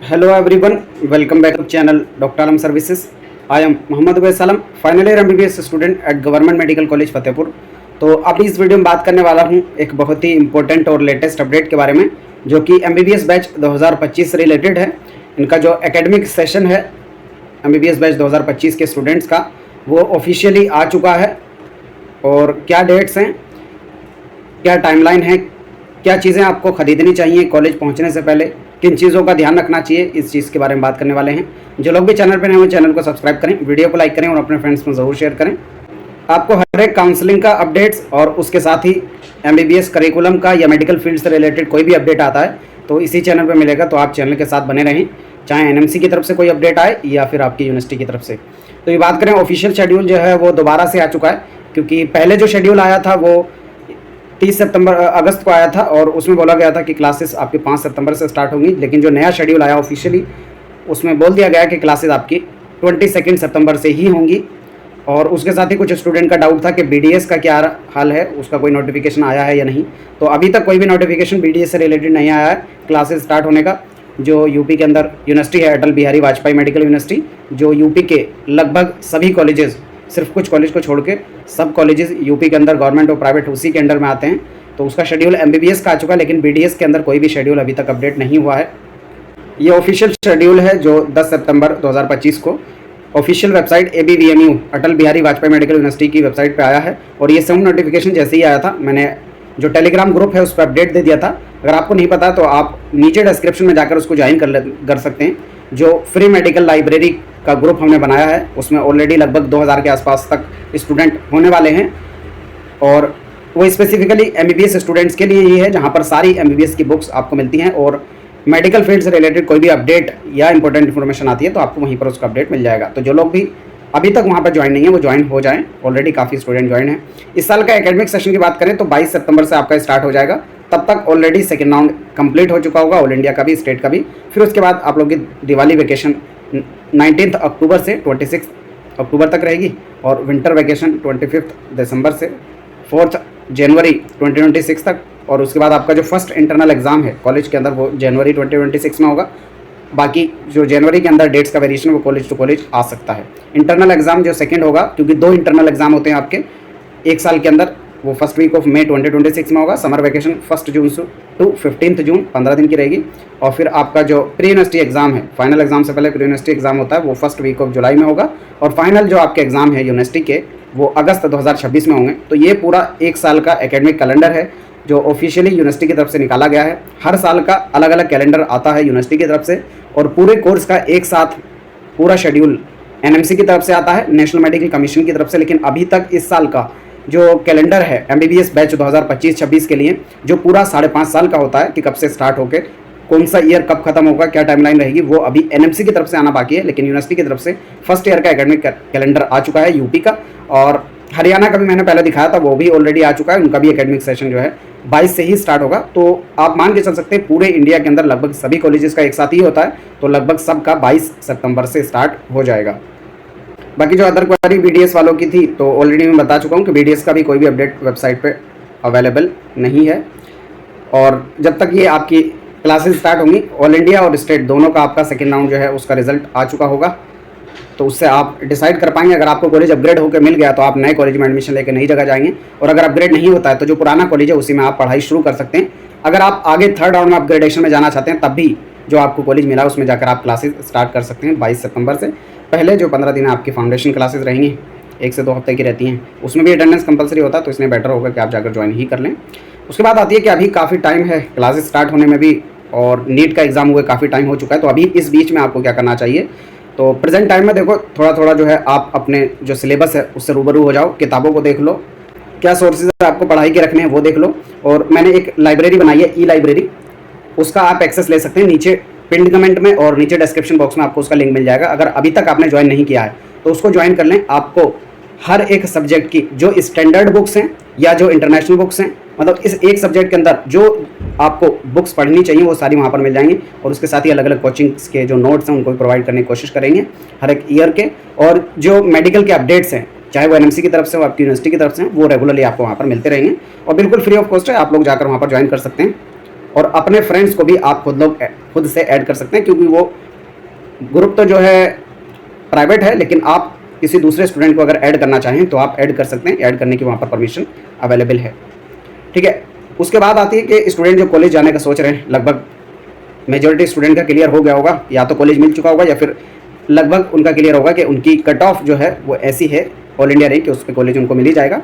Hello everyone, welcome back to channel Dr. Alam Services. I am Mohammad Uwais Alam, final year MBBS student at Government Medical College Fatehpur. तो अभी इस video में बात करने वाला हूँ एक बहुत ही इम्पोर्टेंट और लेटेस्ट अपडेट के बारे में, जो कि MBBS बैच 2025 से रिलेटेड है। इनका जो एकेडमिक सेशन है MBBS बैच 2025 के स्टूडेंट्स का, वो ऑफिशियली आ चुका है। और क्या डेट्स हैं, क्या टाइमलाइन है, क्या चीज़ें आपको ख़रीदनी चाहिए कॉलेज पहुंचने से पहले, किन चीज़ों का ध्यान रखना चाहिए, इस चीज़ के बारे में बात करने वाले हैं। जो लोग भी चैनल पर नए हैं वो चैनल को सब्सक्राइब करें, वीडियो को लाइक करें और अपने फ्रेंड्स में ज़रूर शेयर करें। आपको हर एक काउंसलिंग का अपडेट्स और उसके साथ ही MBBS करिकुलम का या मेडिकल फील्ड से रिलेटेड कोई भी अपडेट आता है तो इसी चैनल पर मिलेगा। तो आप चैनल के साथ बने रहें, चाहे NMC की तरफ से कोई अपडेट आए या फिर आपकी यूनिवर्सिटी की तरफ से। तो ये बात करें, ऑफिशियल शेड्यूल जो है वो दोबारा से आ चुका है, क्योंकि पहले जो शेड्यूल आया था वो 30 अगस्त को आया था और उसमें बोला गया था कि क्लासेस आपकी 5 सितंबर से स्टार्ट होंगी। लेकिन जो नया शेड्यूल आया ऑफिशियली, उसमें बोल दिया गया कि क्लासेस आपकी 22 सितंबर से ही होंगी। और उसके साथ ही कुछ स्टूडेंट का डाउट था कि BDS का क्या हाल है, उसका कोई नोटिफिकेशन आया है या नहीं। तो अभी तक कोई भी नोटिफिकेशन BDS से रिलेटेड नहीं आया है क्लासेस स्टार्ट होने का। जो यूपी के अंदर यूनिवर्सिटी है, अटल बिहारी वाजपेयी मेडिकल यूनिवर्सिटी, जो यूपी के लगभग सभी कॉलेजेस, सिर्फ कुछ कॉलेज को छोड़ के सब कॉलेजेस यूपी के अंदर गवर्नमेंट और प्राइवेट उसी के अंडर में आते हैं। तो उसका शेड्यूल MBBS का आ चुका है, लेकिन BDS के अंदर कोई भी शेड्यूल अभी तक अपडेट नहीं हुआ है। ये ऑफिशियल शेड्यूल है जो 10 सितंबर 2025 को official website ABVMU Atal Bihari Vajpayee medical university की वेबसाइट पे आया है। और ये साउंड नोटिफिकेशन जैसे ही आया था, मैंने जो टेलीग्राम ग्रुप है उस पर अपडेट दे दिया था। अगर आपको नहीं पता तो आप नीचे डिस्क्रिप्शन में जाकर उसको ज्वाइन कर सकते हैं। जो फ्री मेडिकल लाइब्रेरी का ग्रुप हमने बनाया है, उसमें ऑलरेडी लगभग 2000 के आसपास तक स्टूडेंट होने वाले हैं। और वो स्पेसिफिकली MBBS स्टूडेंट्स के लिए ही है, जहाँ पर सारी MBBS की बुक्स आपको मिलती हैं। और मेडिकल फील्ड से रिलेटेड कोई भी अपडेट या इंपॉर्टेंट इन्फॉर्मेशन आती है तो आपको वहीं पर उसका अपडेट मिल जाएगा। तो जो लोग भी अभी तक वहाँ पर ज्वाइन नहीं है वो ज्वाइन हो जाएं। ऑलरेडी काफ़ी स्टूडेंट ज्वाइन हैं। इस साल का एकेडमिक सेशन की बात करें तो 22 सितंबर से आपका स्टार्ट हो जाएगा। तब तक ऑलरेडी सेकेंड राउंड कंप्लीट हो चुका होगा, ऑल इंडिया का भी, स्टेट का भी। फिर उसके बाद आप लोग की दिवाली वेकेशन 19 अक्टूबर से 26 अक्टूबर तक रहेगी, और विंटर वैकेशन 25 दिसंबर से 4 जनवरी 2026 तक। और उसके बाद आपका जो फर्स्ट इंटरनल एग्ज़ाम है कॉलेज के अंदर वो जनवरी 2026 में होगा। बाकी जो जनवरी के अंदर डेट्स का वेरिएशन वो कॉलेज टू कॉलेज आ सकता है। इंटरनल एग्ज़ाम जो सेकंड होगा, क्योंकि 2 इंटरनल एग्ज़ाम होते हैं आपके एक साल के अंदर, वो फर्स्ट वीक ऑफ मई 2026 में होगा। समर वैकेशन 1 जून टू 15 जून 15 दिन की रहेगी। और फिर आपका जो प्री यूनिवर्सिटी एग्ज़ाम है, फाइनल एग्ज़ाम से पहले प्री यूनिवर्सिटी एग्ज़ाम होता है, वो फर्स्ट वीक ऑफ जुलाई में होगा। और फाइनल जो आपके एग्ज़ाम है यूनिवर्सिटी के, वो अगस्त 2026 में होंगे। तो ये पूरा एक साल का एकेडमिक कैलेंडर है जो ऑफिशियली यूनिवर्सिटी की तरफ से निकाला गया है। हर साल का अलग अलग कैलेंडर आता है यूनिवर्सिटी की तरफ से, और पूरे कोर्स का एक साथ पूरा शेड्यूल NMC की तरफ से आता है, नेशनल मेडिकल कमीशन की तरफ से। लेकिन अभी तक इस साल का जो कैलेंडर है MBBS बैच 2025-26 के लिए, जो पूरा 5.5 साल का होता है कि कब से स्टार्ट होकर कौन सा ईयर कब खत्म होगा, क्या टाइमलाइन रहेगी, वो अभी NMC की तरफ से आना बाकी है। लेकिन यूनिवर्सिटी की तरफ से फर्स्ट ईयर का एकेडमिक कैलेंडर आ चुका है यूपी का। और हरियाणा का भी मैंने पहले दिखाया था, वो भी ऑलरेडी आ चुका है। उनका भी एकेडमिक सेशन जो है 22 से ही स्टार्ट होगा। तो आप मान के चल सकते हैं पूरे इंडिया के अंदर लगभग सभी कॉलेजेस का एक साथ ही होता है, तो लगभग सबका 22 सितंबर से स्टार्ट हो जाएगा। बाकी जो अदर क्वेरी BDS वालों की थी, तो ऑलरेडी मैं बता चुका हूँ कि BDS का भी कोई भी अपडेट वेबसाइट पे अवेलेबल नहीं है। और जब तक ये आपकी क्लासेस स्टार्ट होंगी, ऑल इंडिया और स्टेट दोनों का आपका सेकेंड राउंड जो है उसका रिजल्ट आ चुका होगा। तो उससे आप डिसाइड कर पाएंगे। अगर आपको कॉलेज अपग्रेड होकर मिल गया तो आप नए कॉलेज में एडमिशन लेकर नई जगह जाएंगे, और अगर अपग्रेड नहीं होता है तो जो पुराना कॉलेज है उसी में आप पढ़ाई शुरू कर सकते हैं। अगर आप आगे थर्ड राउंड में अपग्रेडेशन में जाना चाहते हैं, तब भी जो आपको कॉलेज मिला उसमें जाकर आप क्लासेस स्टार्ट कर सकते हैं 22 सितंबर से। पहले जो 15 दिन आपकी फाउंडेशन क्लासेस रहेंगी, 1 से 2 हफ्ते की रहती हैं, उसमें भी अटेंडेंस कंपलसरी होता है, तो इसलिए बेटर होगा कि आप जाकर ज्वाइन ही कर लें। उसके बाद आती है कि अभी काफ़ी टाइम है क्लासेस स्टार्ट होने में भी, और नीट का एग्ज़ाम हुए काफ़ी टाइम हो चुका है। तो अभी इस बीच में आपको क्या करना चाहिए, तो प्रेजेंट टाइम में देखो थोड़ा थोड़ा जो है आप अपने जो सिलेबस है उससे रूबरू हो जाओ, किताबों को देख लो, क्या सोर्सेज आपको पढ़ाई के रखने हैं वो देख लो। और मैंने एक लाइब्रेरी बनाई है, E-लाइब्रेरी, उसका आप एक्सेस ले सकते हैं। नीचे पिंड कमेंट में और नीचे डिस्क्रिप्शन बॉक्स में आपको उसका लिंक मिल जाएगा। अगर अभी तक आपने ज्वाइन नहीं किया है तो उसको ज्वाइन कर लें। आपको हर एक सब्जेक्ट की जो स्टैंडर्ड बुक्स हैं या जो इंटरनेशनल बुक्स हैं, मतलब इस एक सब्जेक्ट के अंदर जो आपको बुक्स पढ़नी चाहिए वो सारी वहाँ पर मिल जाएंगी। और उसके साथ ही अलग अलग कोचिंग्स के जो नोट्स हैं उनको भी प्रोवाइड करने की कोशिश करेंगे हर एक ईयर के। और जो मेडिकल के अपडेट्स हैं, चाहे वो NMC की तरफ से हो, आपकी यूनिवर्सिटी की तरफ से, वो रेगुलरली आपको वहाँ पर मिलते रहेंगे और बिल्कुल फ्री ऑफ कॉस्ट है। आप लोग जाकर वहाँ पर ज्वाइन कर सकते हैं। और अपने फ्रेंड्स को भी आप खुद से ऐड कर सकते हैं, क्योंकि वो ग्रुप तो जो है प्राइवेट है, लेकिन आप किसी दूसरे स्टूडेंट को अगर ऐड करना चाहें तो आप ऐड कर सकते हैं। ऐड करने की वहाँ पर परमिशन अवेलेबल है। ठीक है, उसके बाद आती है कि स्टूडेंट जो कॉलेज जाने का सोच रहे हैं, लगभग मेजॉरिटी स्टूडेंट का क्लियर हो गया होगा, या तो कॉलेज मिल चुका होगा या फिर लगभग उनका क्लियर होगा कि उनकी कट ऑफ जो है वो ऐसी है ऑल इंडिया रैंक कि उस पर कॉलेज उनको मिल ही जाएगा।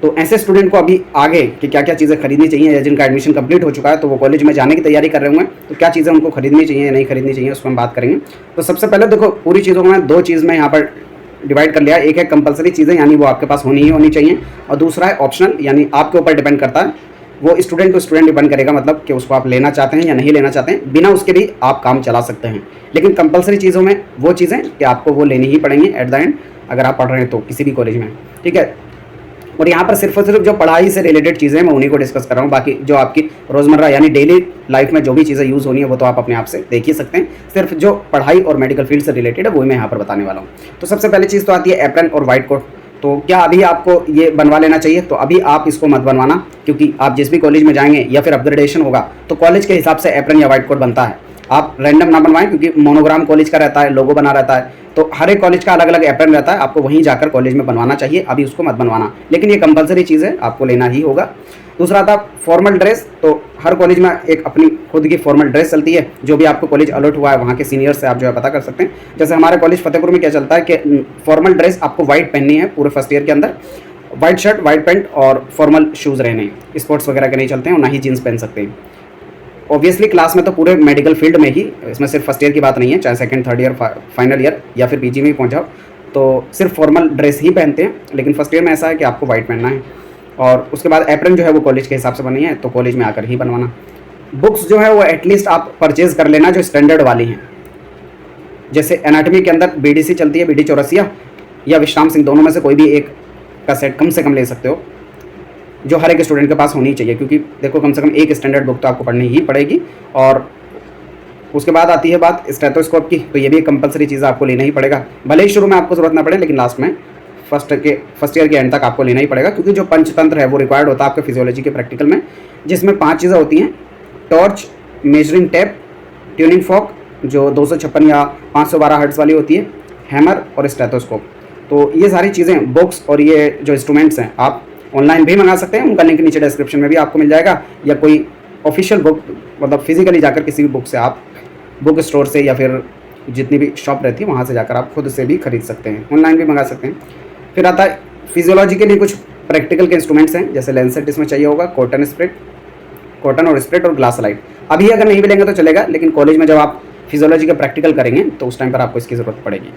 तो ऐसे स्टूडेंट को अभी आगे कि क्या क्या चीज़ें खरीदनी चाहिए, या जिनका एडमिशन कंप्लीट हो चुका है तो वो कॉलेज में जाने की तैयारी कर रहे होंगे, तो क्या चीज़ें उनको खरीदनी चाहिए या नहीं खरीदनी चाहिए, उस पर हम बात करेंगे। तो सबसे पहले देखो, पूरी चीज़ों में दो चीज़ में यहाँ पर डिवाइड कर लिया। एक है कंपलसरी चीज़ें, यानी वो आपके पास होनी ही होनी चाहिए, और दूसरा है ऑप्शनल, यानी आपके ऊपर डिपेंड करता है, वो स्टूडेंट टू स्टूडेंट डिपेंड करेगा, मतलब कि उसको आप लेना चाहते हैं या नहीं लेना चाहते हैं, बिना उसके भी आप काम चला सकते हैं। लेकिन कंपलसरी चीज़ों में वो चीज़ें कि आपको वो लेनी ही पड़ेंगी एट द एंड, अगर आप पढ़ रहे हैं तो किसी भी कॉलेज में। ठीक है, और यहाँ पर सिर्फ और सिर्फ जो पढ़ाई से रिलेटेड चीज़ें मैं उन्हीं को डिस्कस कर रहा हूँ। बाकी जो आपकी रोज़मर्रा यानी डेली लाइफ में जो भी चीज़ें यूज़ होनी है वो तो आप अपने आप से देख ही सकते हैं। सिर्फ जो पढ़ाई और मेडिकल फील्ड से रिलेटेड है वही मैं यहाँ पर बताने वाला हूँ। तो सबसे पहली चीज़ तो आती है एप्रन और वाइट कोट। तो क्या अभी आपको ये बनवा लेना चाहिए? तो अभी आप इसको मत बनवाना, क्योंकि आप जिस भी कॉलेज में जाएंगे या फिर अपग्रेडेशन होगा तो कॉलेज के हिसाब से एप्रन या वाइट कोट बनता है। आप रैंडम ना बनवाएं, क्योंकि मोनोग्राम कॉलेज का रहता है, लोगो बना रहता है, तो हर एक कॉलेज का अलग अलग एप्रन रहता है, आपको वहीं जाकर कॉलेज में बनवाना चाहिए। अभी उसको मत बनवाना, लेकिन ये कंपलसरी चीज़ है, आपको लेना ही होगा। दूसरा था फॉर्मल ड्रेस। तो हर कॉलेज में एक अपनी खुद की फॉर्मल ड्रेस चलती है, जो भी आपको कॉलेज अलॉट हुआ है वहाँ के सीनियर से आप जो है पता कर सकते हैं। जैसे हमारे कॉलेज फतेहपुर में क्या चलता है कि फॉर्मल ड्रेस आपको वाइट पहननी है पूरे फर्स्ट ईयर के अंदर, वाइट शर्ट, वाइट पैंट और फॉर्मल शूज़ रहने, स्पोर्ट्स वगैरह के नहीं चलते हैं, और ना ही जीन्स पहन सकते हैं। ऑब्वियसली क्लास में तो पूरे मेडिकल फील्ड में ही, इसमें सिर्फ फर्स्ट ईयर की बात नहीं है, चाहे second, third year, final year या फिर पीजी में ही पहुंचाओ तो सिर्फ फॉर्मल ड्रेस ही पहनते हैं। लेकिन फर्स्ट ईयर में ऐसा है कि आपको वाइट पहनना है, और उसके बाद एप्रन जो है वो कॉलेज के हिसाब से बनी है, तो कॉलेज में आकर ही बनवाना। बुक्स जो है वो एटलीस्ट आप परचेज कर लेना जो स्टैंडर्ड वाली हैं। जैसे एनाटॉमी के अंदर बीडीसी चलती है, बीडी चौरसिया या विश्राम सिंह, दोनों में से कोई भी एक का सेट कम से कम ले सकते हो, जो हर एक स्टूडेंट के पास होनी चाहिए, क्योंकि देखो कम से कम एक स्टैंडर्ड बुक तो आपको पढ़नी ही पड़ेगी। और उसके बाद आती है बात स्टेथोस्कोप की। तो ये भी एक कंपलसरी चीज़ आपको लेना ही पड़ेगा, भले ही शुरू में आपको ज़रूरत ना पड़े, लेकिन लास्ट में फर्स्ट ईयर के एंड तक आपको लेना ही पड़ेगा, क्योंकि जो पंचतंत्र है वो रिक्वायर्ड होता है आपके फिजियोलॉजी के प्रैक्टिकल में, जिसमें 5 चीज़ें होती हैं: torch, measuring tape, tuning fork जो 256 या 512 हर्ट्ज वाली होती है, हैमर और स्टेथोस्कोप। तो ये सारी चीज़ें, बुक्स और ये जो इंस्ट्रूमेंट्स हैं आप ऑनलाइन भी मंगा सकते हैं, उनका लिंक नीचे डिस्क्रिप्शन में भी आपको मिल जाएगा, या कोई ऑफिशियल बुक मतलब फिजिकली जाकर किसी भी बुक से आप बुक स्टोर से या फिर जितनी भी शॉप रहती है वहाँ से जाकर आप खुद से भी खरीद सकते हैं, ऑनलाइन भी मंगा सकते हैं। फिर आता है फिजियोलॉजी के लिए कुछ प्रैक्टिकल के इंस्ट्रूमेंट्स हैं, जैसे लेंसेट इसमें चाहिए होगा, कॉटन और स्प्रेड और ग्लास लाइट। अभी अगर नहीं मिलेंगे तो चलेगा, लेकिन कॉलेज में जब आप फिजियोलॉजी का प्रैक्टिकल करेंगे तो उस टाइम पर आपको इसकी ज़रूरत पड़ेगी।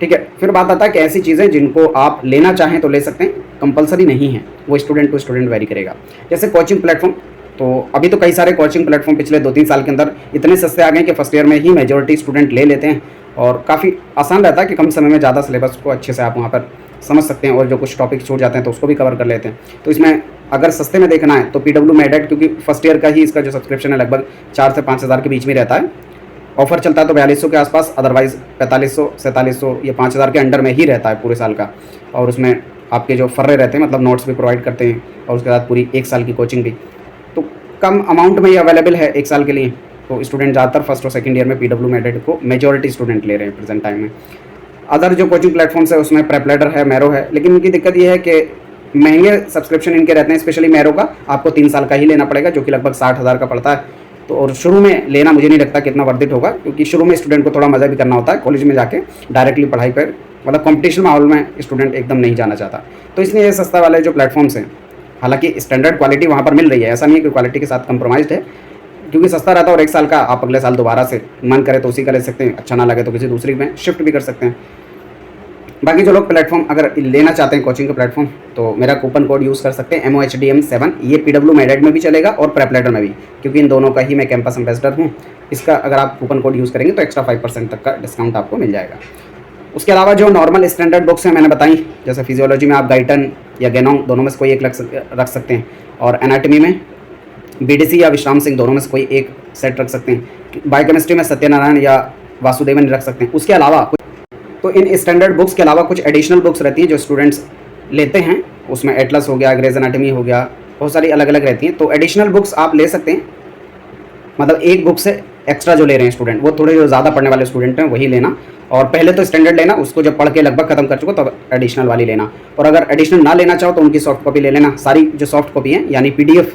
ठीक है, फिर बात आता है कि ऐसी चीज़ें जिनको आप लेना चाहें तो ले सकते हैं, कंपलसरी नहीं है, वो स्टूडेंट टू स्टूडेंट वेरी करेगा। जैसे कोचिंग प्लेटफॉर्म, तो अभी तो कई सारे कोचिंग प्लेटफॉर्म पिछले 2-3 साल के अंदर इतने सस्ते आ गए कि फर्स्ट ईयर में ही मेजॉरिटी स्टूडेंट ले लेते हैं, और काफ़ी आसान रहता है कि कम समय में ज़्यादा सिलेबस को अच्छे से आप वहाँ पर समझ सकते हैं, और जो कुछ टॉपिक छूट जाते हैं तो उसको भी कवर कर लेते हैं। तो इसमें अगर सस्ते में देखना है तो PW मेडेट, क्योंकि फर्स्ट ईयर का ही इसका जो सब्सक्रिप्शन है लगभग 4 से 5 हज़ार के बीच में रहता है, ऑफर चलता है तो 4200 के आसपास, अदरवाइज़ 4500, 4700 या 5000 के अंडर में ही रहता है पूरे साल का। और उसमें आपके जो फर्रे रहते हैं, मतलब नोट्स भी प्रोवाइड करते हैं, और उसके बाद पूरी 1 साल की कोचिंग भी, तो कम अमाउंट में ये अवेलेबल है 1 साल के लिए। तो स्टूडेंट ज़्यादातर फर्स्ट और सेकंड ईयर में PW मेडेट को मेजॉरिटी स्टूडेंट ले रहे हैं प्रेजेंट टाइम में। अदर जो कोचिंग प्लेटफॉर्म्स है उसमें प्रेप लैडर है, मैरो है, लेकिन इनकी दिक्कत ये है कि महंगे सब्सक्रिप्शन इनके रहते हैं, स्पेशली मैरो का आपको 3 साल का ही लेना पड़ेगा, जो कि लगभग 60,000 का पड़ता है। तो और शुरू में लेना मुझे नहीं लगता कितना वर्थ इट होगा, क्योंकि शुरू में स्टूडेंट को थोड़ा मज़ा भी करना होता है, कॉलेज में जाके डायरेक्टली पढ़ाई पर, मतलब कॉम्पिटिशन माहौल में स्टूडेंट एकदम नहीं जाना चाहता। तो इसलिए ये सस्ता वाले जो प्लेटफॉर्म्स हैं, हालांकि स्टैंडर्ड क्वालिटी वहाँ पर मिल रही है, ऐसा नहीं है कि क्वालिटी के साथ कंप्रोमाइज़ है, क्योंकि सस्ता रहता है और 1 साल का आप अगले साल दोबारा से मन करे तो उसी का ले सकते हैं, अच्छा ना लगे तो किसी दूसरी में शिफ्ट भी कर सकते हैं। बाकी जो लोग प्लेटफॉर्म अगर लेना चाहते हैं कोचिंग का प्लेटफॉर्म, तो मेरा कूपन कोड यूज़ कर सकते हैं MOHDM7, ये PW मेडेट में भी चलेगा और प्रेप लैडर में भी, क्योंकि इन दोनों का ही मैं कैंपस एम्बेसडर हूँ। इसका अगर आप कूपन कोड यूज़ करेंगे तो एक्स्ट्रा 5% तक का डिस्काउंट आपको मिल जाएगा। उसके अलावा जो नॉर्मल स्टैंडर्ड बुक्स हैं मैंने बताई, जैसे फिजियोलॉजी में आप गाइटन या गेनोंग दोनों में से कोई एक रख सकते हैं, और एनाटॉमी में BDC या विश्राम सिंह दोनों में से कोई एक सेट रख सकते हैं। बायोकेमिस्ट्री में सत्यनारायण या वासुदेवन रख सकते हैं। उसके अलावा तो इन स्टैंडर्ड बुक्स के अलावा कुछ एडिशनल बुक्स रहती हैं जो स्टूडेंट्स लेते हैं, उसमें एटलस हो गया, ग्रेज एनाटॉमी हो गया, बहुत सारी अलग अलग रहती हैं। तो एडिशनल बुक्स आप ले सकते हैं, मतलब एक बुक से एक्स्ट्रा जो ले रहे हैं स्टूडेंट, वो थोड़े जो ज़्यादा पढ़ने वाले स्टूडेंट हैं वही लेना, और पहले तो स्टैंडर्ड लेना, उसको जब पढ़ के लगभग खत्म कर चुको तब एडिशनल वाली लेना। और अगर एडिशनल ना लेना चाहो तो उनकी सॉफ्ट कॉपी ले लेना। सारी जो सॉफ्ट कॉपी है यानी PDF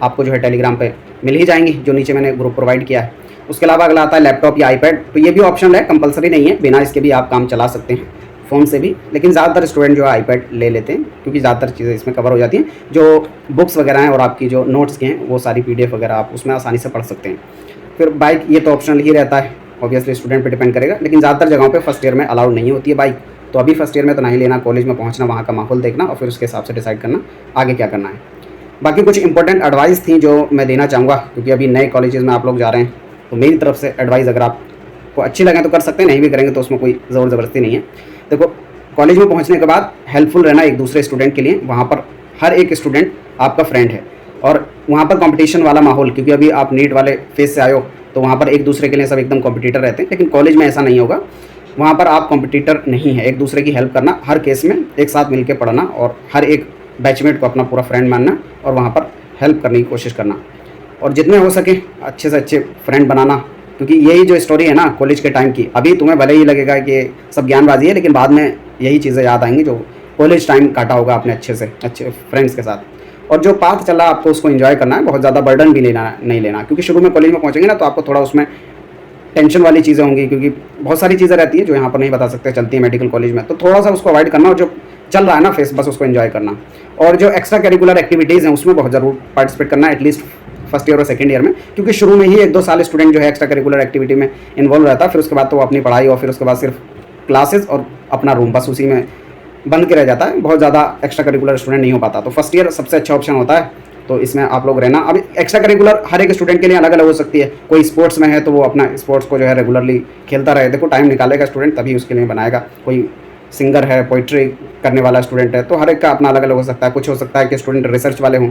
आपको जो है टेलीग्राम पे मिल ही जाएंगी, जो नीचे मैंने ग्रुप प्रोवाइड किया है। उसके अलावा अगला आता है लैपटॉप या iPad, तो ये भी ऑप्शनल है, कंपलसरी नहीं है, बिना इसके भी आप काम चला सकते हैं फ़ोन से भी। लेकिन ज़्यादातर स्टूडेंट जो है iPad ले लेते हैं, क्योंकि ज़्यादातर चीज़ें इसमें कवर हो जाती हैं। जो बुक्स वगैरह हैं और आपकी जो नोट्स की हैं वो सारी PDF वगैरह आप उसमें आसानी से पढ़ सकते हैं। फिर बाइक, ये तो ऑप्शनल ही रहता है, ऑब्वियसली स्टूडेंट पे डिपेंड करेगा, लेकिन ज़्यादातर जगहों पे फर्स्ट ईयर में अलाउड नहीं होती है बाइक, तो अभी फर्स्ट ईयर में तो नहीं लेना। कॉलेज में पहुंचना, वहाँ का माहौल देखना और फिर उसके हिसाब से डिसाइड करना आगे क्या करना है। बाकी कुछ इंपॉर्टेंट एडवाइस थी जो मैं देना चाहूँगा, क्योंकि अभी नए कॉलेजेस में आप लोग जा रहे हैं, तो मेरी तरफ से एडवाइस अगर आपको अच्छी लगे तो कर सकते हैं, नहीं भी करेंगे तो उसमें कोई ज़ोर ज़बरदस्ती नहीं है। देखो, कॉलेज में पहुँचने के बाद हेल्पफुल रहना एक दूसरे स्टूडेंट के लिए। वहाँ पर हर एक स्टूडेंट आपका फ्रेंड है, और वहाँ पर कंपटीशन वाला माहौल, क्योंकि अभी आप नीट वाले फेज से आए हो, तो वहाँ पर एक दूसरे के लिए सब एकदम कॉम्पिटिटर रहते हैं। लेकिन कॉलेज में ऐसा नहीं होगा, वहाँ पर आप कॉम्पिटिटर नहीं है, एक दूसरे की हेल्प करना, हर केस में एक साथ मिलकर पढ़ना और हर एक बैचमेट को अपना पूरा फ्रेंड मानना और वहाँ पर हेल्प करने की कोशिश करना, और जितने हो सके अच्छे से अच्छे फ्रेंड बनाना। क्योंकि यही जो स्टोरी है ना कॉलेज के टाइम की, अभी तुम्हें भले ही लगेगा कि सब ज्ञानबाजी है, लेकिन बाद में यही चीज़ें याद आएंगी जो कॉलेज टाइम काटा होगा आपने अच्छे से अच्छे फ्रेंड्स के साथ। और जो पाथ चला आपको उसको एंजॉय करना है, बहुत ज़्यादा बर्डन भी नहीं लेना, क्योंकि शुरू में कॉलेज में पहुँचेंगे ना तो आपको थोड़ा उसमें टेंशन वाली चीज़ें होंगी, क्योंकि बहुत सारी चीज़ें रहती है जो यहाँ पर नहीं बता सकते चलती है मेडिकल कॉलेज में, तो थोड़ा सा उसको अवॉइड करना, और जो चल रहा है ना फेस बस उसको एंजॉय करना। और जो एक्स्ट्रा करिकुलर एक्टिविटीज़ हैं उसमें बहुत ज़रूर पार्टिसिपेट करना, एटलीस्ट फर्स्ट ईयर और सेकंड ईयर में, क्योंकि शुरू में ही 1-2 साल स्टूडेंट जो है एक्स्ट्रा करिकुलर एक्टिविटी में इन्वॉल्व रहता है, फिर उसके बाद तो वो अपनी पढ़ाई और फिर उसके बाद सिर्फ क्लासेस और अपना रूम, बस उसी में बंद के रह जाता है, बहुत ज़्यादा एक्स्ट्रा करिकुलर स्टूडेंट नहीं हो पाता। तो फर्स्ट ईयर सबसे अच्छा ऑप्शन होता है, तो इसमें आप लोग रहना। अब एक्स्ट्रा करिकुलर हर एक स्टूडेंट के लिए अलग अलग हो सकती है, कोई स्पोर्ट्स में है तो वो अपना स्पोर्ट्स को जो है रेगुलरली खेलता रहे, देखो टाइम निकालेगा स्टूडेंट तभी उसके लिए बनाएगा। कोई सिंगर है, पोइट्री करने वाला स्टूडेंट है, तो हर एक का अपना अलग अलग हो सकता है। कुछ हो सकता है कि स्टूडेंट रिसर्च वाले हों,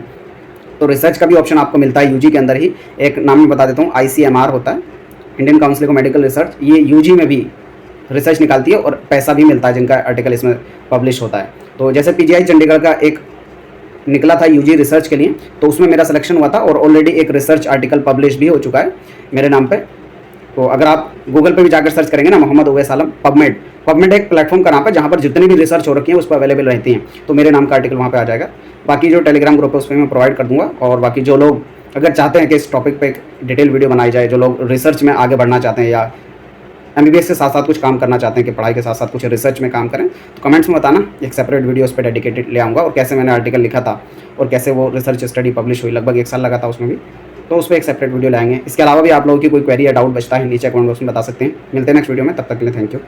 तो रिसर्च का भी ऑप्शन आपको मिलता है यूजी के अंदर ही। एक नाम मैं बता देता हूँ, ICMR होता है, Indian council of medical research, ये यूजी में भी रिसर्च निकालती है और पैसा भी मिलता है जिनका आर्टिकल इसमें पब्लिश होता है। तो जैसे PGI चंडीगढ़ का एक निकला था यूजी रिसर्च के लिए, तो उसमें मेरा सिलेक्शन हुआ था और ऑलरेडी एक रिसर्च आर्टिकल पब्लिश भी हो चुका है मेरे नाम पे। तो अगर आप गूगल पे भी जाकर सर्च करेंगे ना, मोहम्मद उवैस आलम पबमेड एक प्लेटफॉर्म का नाम है जहाँ पर जितनी भी रिसर्च हो रखी है उस पर अवेलेबल रहती हैं, तो मेरे नाम का आर्टिकल वहाँ पे आ जाएगा। बाकी जो टेलीग्राम ग्रुप है उस पर मैं प्रोवाइड कर दूँगा, और बाकी जो लोग अगर चाहते हैं कि इस टॉपिक पे एक डिटेल वीडियो बनाई जाए, जो लोग रिसर्च में आगे बढ़ना चाहते हैं या MBBS के साथ साथ कुछ काम करना चाहते हैं कि पढ़ाई के साथ साथ कुछ रिसर्च में काम करें, तो कमेंट्स में बताना, एक सेपरेट वीडियो उस पर डेडिकेटेड ले आऊँगा, और कैसे मैंने आर्टिकल लिखा था और कैसे वो रिसर्च स्टडी पब्लिश हुई, लगभग 1 साल लगा था उसमें भी, तो उस पर एक सेपरेट वीडियो लाएंगे। इसके अलावा भी आप लोगों की कोई क्वेरी या डाउट बचता है नीचे कमेंट बॉक्स में बता सकते हैं। मिलते हैं नेक्स्ट वीडियो में, तब तक के लिए थैंक यू।